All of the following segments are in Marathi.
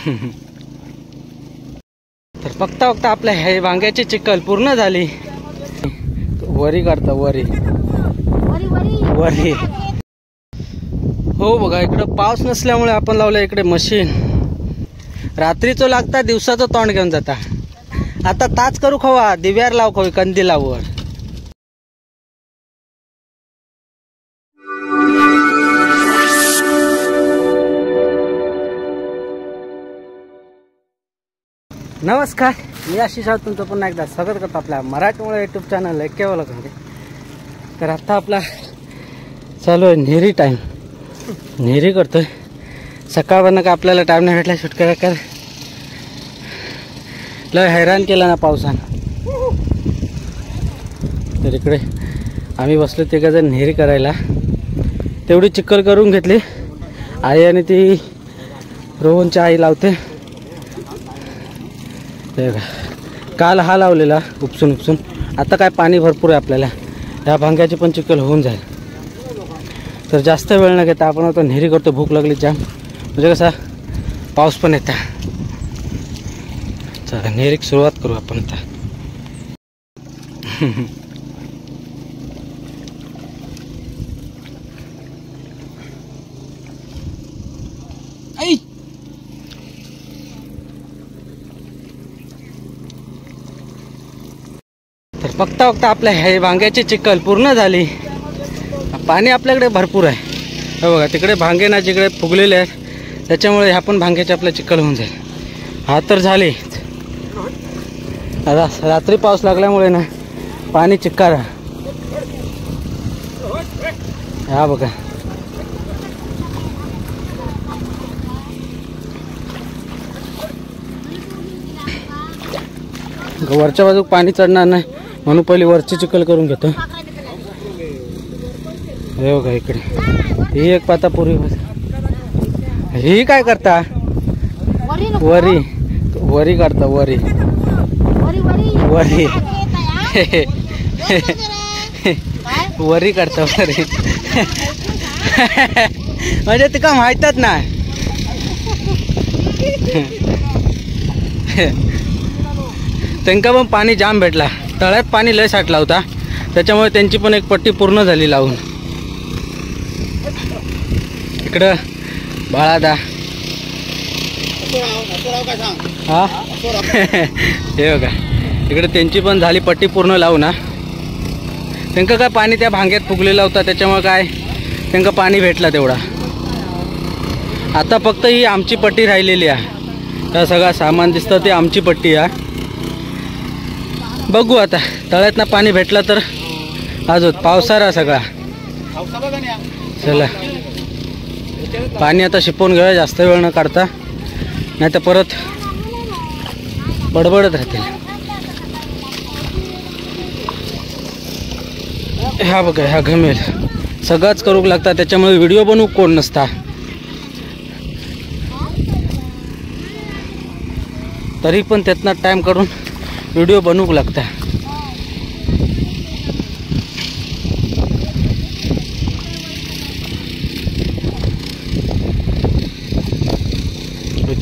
तर बघता बघता आपल्या हे वांग्याची चिखल पूर्ण झाली. वरी काढता वरी वरी. हो बघा, इकडं पाऊस नसल्यामुळे आपण लावलं इकडे मशीन. रात्रीचं लागता, दिवसाचं तोंड घेऊन जाता. आता ताच करू खवा, दिव्यार लाव खवी कंदिलावर. नमस्कार, मी आशिष आहोत, तुमचं पुन्हा एकदा स्वागत करतो आपल्या मराठमोळा यूट्यूब चॅनल केवलमध्ये. तर आता आपला चालू आहे नेहरी टाईम. नेहरी करतोय. सकाळपर्यंत का आपल्याला टाईम नाही भेटला शूट करा. लय हैराण केला ना पावसानं. तर इकडे आम्ही बसलो तिघ जण नेहरी करायला. तेवढी चिखल करून घेतली. आई आणि ती रोहनची आई लावते. काल हा लावलेला उपसून उपसून. आता काय पाणी भरपूर आहे आपल्याला, ह्या भांग्याची पण चिखल होऊन जाईल. तर जास्त वेळ न घेता आपण आता नेहरी करतो. भूक लागली जाम, म्हणजे कसा पाऊस पण येता. चला नेहरीक सुरुवात करू आपण आता. तर बघता बघता आपल्या हे वांग्याची चिखल पूर्ण झाली. पाणी आपल्याकडे भरपूर आहे. हे बघा तिकडे भांगे ना जिकडे फुगलेले आहेत, त्याच्यामुळे ह्या पण भांग्याची आपल्या चिखल होऊन जाईल. हा तर झाली. आता रात्री पाऊस लागल्यामुळे ना पाणी चिक्कार. हा बघा वरच्या बाजूक पाणी चढणार नाही म्हणून पहिली वरची चिखल करून घेतो. हे बघा इकडे ही एक पाता पूर्वी. ही काय करता? वरी वरी काढता वरी वरी वरी काढता वरी. म्हणजे तुका माहितच नाही. त्यांना पण पाणी जाम भेटला. तळ्यात पाणी लय साठला होता, त्याच्यामुळे त्यांची पण एक पट्टी पूर्ण झाली लावून. इकडं बाळादा हा हे बघा इकडे त्यांची पण झाली पट्टी पूर्ण लावून. ना त्यांना काय पाणी त्या भांग्यात फुगलेला होता, त्याच्यामुळे काय त्यांना पाणी भेटला तेवढा. आता फक्त ही आमची पट्टी राहिलेली आहे. त्या सगळं सामान दिसतं ते आमची पट्टी आहे. बघू आता तळ्यातनं पाणी भेटलं तर. अजून पावसाळा सगळा. चला पाणी आता शिपवून घेऊया, जास्त वेळ न काढता, नाही तर परत बडबडत राहतील. ह्या बघा ह्या घमेल सगळंच करूक लागतात, त्याच्यामुळे व्हिडिओ बनवू कोण नसता. तरी पण त्यातनं टाईम काढून व्हिडिओ बनवूक लागता.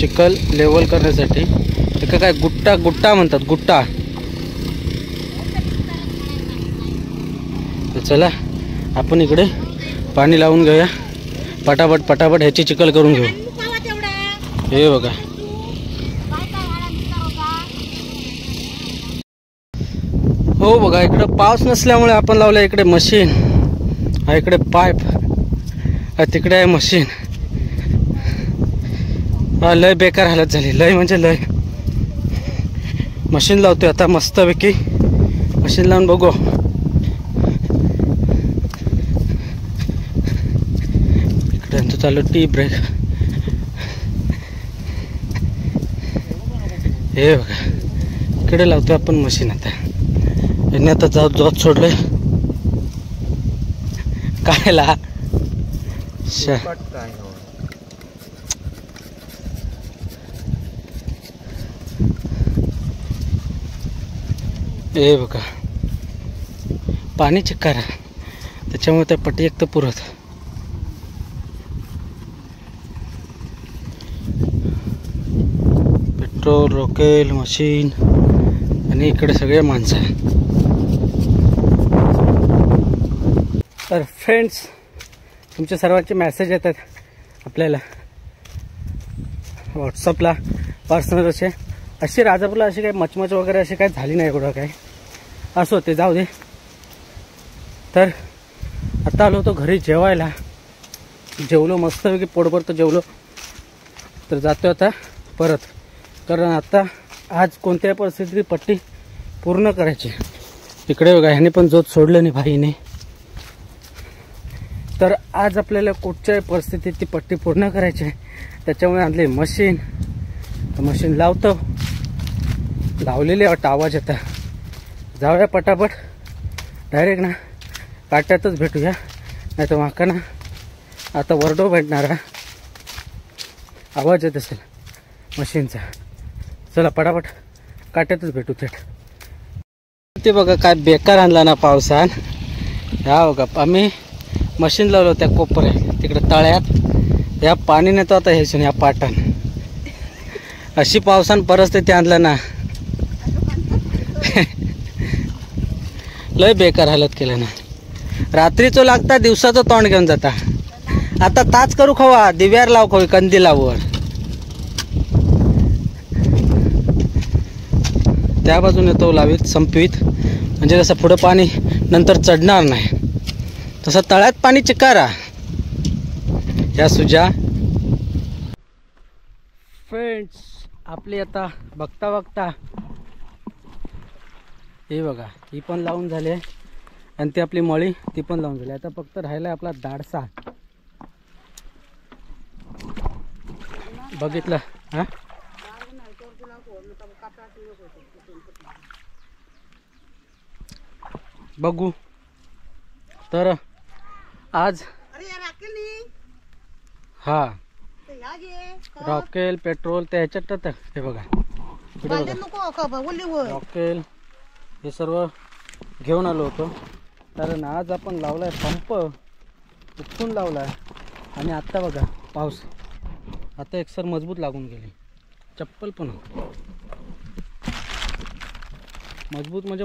चिखल लेवल करण्यासाठी एका काय गुट्टा गुट्टा म्हणतात, गुट्टा. चला आपण इकडे पाणी लावून घेऊया. पटापट पटापट ह्याची चिखल करून घेऊ. हे बघा हो बघा इकडं पाऊस नसल्यामुळे आपण लावलं इकडे मशीन. हा इकडे पाईप, हा तिकडे आहे मशीन. हा लय बेकार हालत झाली, लय म्हणजे लय. मशीन लावतोय आता मस्तपैकी. मशीन लावून बघू. इकडे चालू टी ब्रेक. हे बघा इकडे लावतोय आपण मशीन. आता यांनी आता जोत सोडलंय कायला. हे बघा पाणी चेक करा, त्याच्यामुळे त्या पट्टी एक तर पुरत. पेट्रोल, रॉकेल, मशीन आणि इकडे सगळे माणसं. तर फ्रेंड्स, तुमच्या सर्वांचे मेसेज येतात आपल्याला व्हॉट्सअपला पर्सनल. अशी राजापूरला अशी काही मचमच वगैरे अशी काही झाली नाही एवढं काय. असं होते, जाऊ दे. तर आता आलो होतो घरी जेवायला. जेवलो मस्तपैकी, पोटभर तर जेवलो. तर जातो आता परत, कारण आता आज कोणत्याही परिस्थितीत पट्टी पूर्ण करायची. इकडे बघा, ह्याने पण जोत सोडलं नाही भाईने. तर आज आपल्याला कुठच्याही परिस्थितीत ती पट्टी पूर्ण करायची आहे. त्याच्यामुळे आणली मशीन. मशीन लावतो, लावलेली वाटतं आवाज येता. जाऊया पटापट, डायरेक्ट ना काट्यातच भेटूया, नाही तर माका ना आता वरडो भेटणारा आवाज येत असेल मशीनचा. चला पटापट काट्यातच भेटू थेट. ते बघा काय बेकार आणला ना पावसान. ह्या बघा, आम्ही मशीन लावलं त्या कोपऱ्या तिकडे तळ्यात. या पाणी नेतो आता हे या पाटान. अशी पावसान परिस्थिती आणला ना, लय बेकार हालत केलं ना. रात्रीचं लागता, दिवसाचं तोंड घेऊन जाता. आता ताच करू खवा, दिव्यार लाव खवी, कंदिलावर. त्या बाजूने तो लावीत संपवीत, म्हणजे कसं पुढं पाणी नंतर चढणार नाही. तसं तळ्यात पाणी चिकारा या सुजा. फ्रेंड्स, आपली आता बघता बघता हे बघा, ही पण लावून झाली आहे आणि ती आपली मळी ती पण लावून झाली. आता फक्त राहिला आपला दाडसा. बघितलं हा, बघू. तर आज हा रॉकेल, पेट्रोल त्या ह्याच्यात हे बघा, रॉकेल हे सर्व घेऊन आलो होतो. कारण आज आपण लावलाय पंप, उचलून लावलाय. आणि आत्ता बघा पाऊस आता एकसर मजबूत लागून गेली. चप्पल पण मजबूत म्हणजे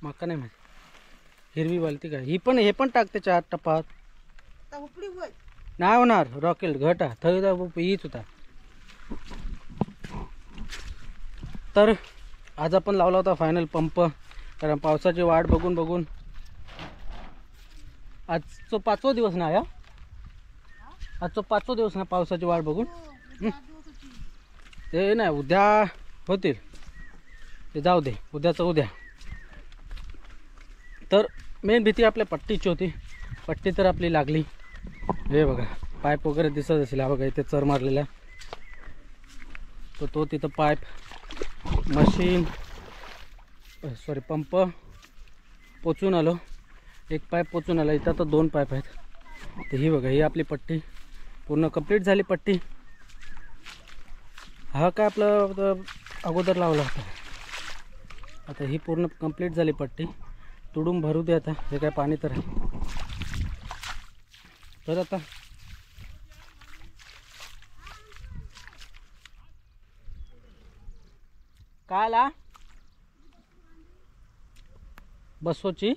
माका नाही माहिती. हिरवी बालती का ही पण, हे पण टाकते 4 टपात नाही होणार. रॉकेल घटा थंड हीच होता. तर आज आपण लावला होता फायनल पंप. कारण पावसाची वाट बघून बघून आजचा 5वा दिवस ना, या आजचा 5वा दिवस ना पावसाची वाट बघून. ते नाही, उद्या होतील ते, जाऊ दे, उद्याचं उद्या. तर मेन भीती आपल्या पट्टीची होती. पट्टी तर आपली लागली. हे बघा पाईप वगैरे दिसत असेल. हा बघा इथे चर मारलेला, तो तिथं पाईप, मशीन सॉरी पंप पोचून आलो. एक पाईप पोचून आला. इथं तर 2 पाईप आहेत. तर ही बघा, ही आपली पट्टी पूर्ण कंप्लीट झाली. पट्टी हा काय आपलं अगोदर लावला होता. आता ही पूर्ण कंप्लीट झाली पट्टी. तुडून भरू दे आता. हे काय पाणी तर आहे. तर आता काय आला बसोची,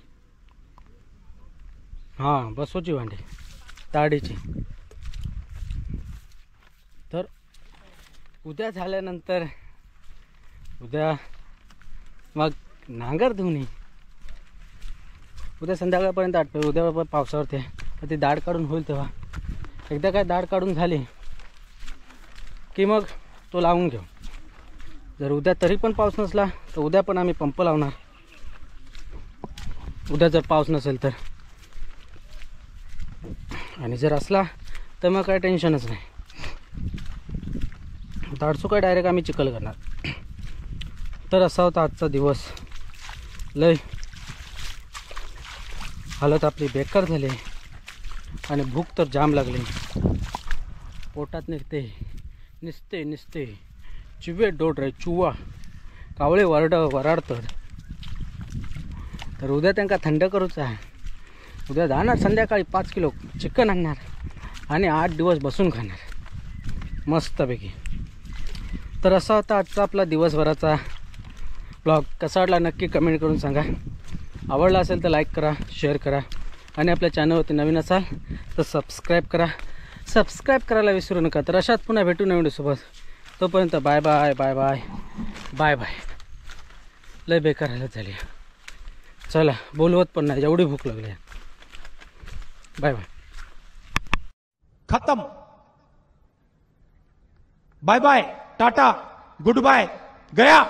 हां बसोची भांडी ताडीची. तर उद्या झाल्यानंतर उद्या मग नांगर धुणी. उद्या संध्याकाळपर्यंत आटतो. उद्या पावसावरती ती दाढ काढून होईल. तेव्हा एकदा काय दाढ काढून झाली की मग तो लावून घेऊ. जर उद्या तरी पण पाऊस नसला तर उद्या पण आम्ही पंप लावणार. उद्या जर पाऊस नसेल तर, आणि जर असला तर मग काय टेन्शनच नाही. दाडसू काय डायरेक्ट आम्ही चिखल करणार. तर असा होता आजचा दिवस. लय हालत आपली बेकार झाली आणि भूक तर जाम लागली. पोटात निसते चिवे डोड रे चुवा कावळे वराडतात. तर उद्या त्यांना थंड करूच आहे. उद्या जाणार संध्याकाळी 5 किलो चिकन आणणार आणि 8 दिवस बसून खाणार. मस्तपैकी. तर असा होता आजचा आपला दिवसभराचा ब्लॉग. कसा वाटला नक्की कमेंट करून सांगा. आवडला असेल तर लाईक करा, शेअर करा आणि आपल्या चॅनलवरती नवीन असाल तर सबस्क्राईब करा. सबस्क्राईब करायला विसरू नका. तर अशात पुन्हा भेटू नवीन व्हिडिओसोबत. तोपर्यंत bye bye bye bye bye bye. लय बेकार हालत झाली. चला बोलवत पण नाही, एवढी भूक लागली. Bye bye. खत्म. Bye bye, tata, goodbye, गया.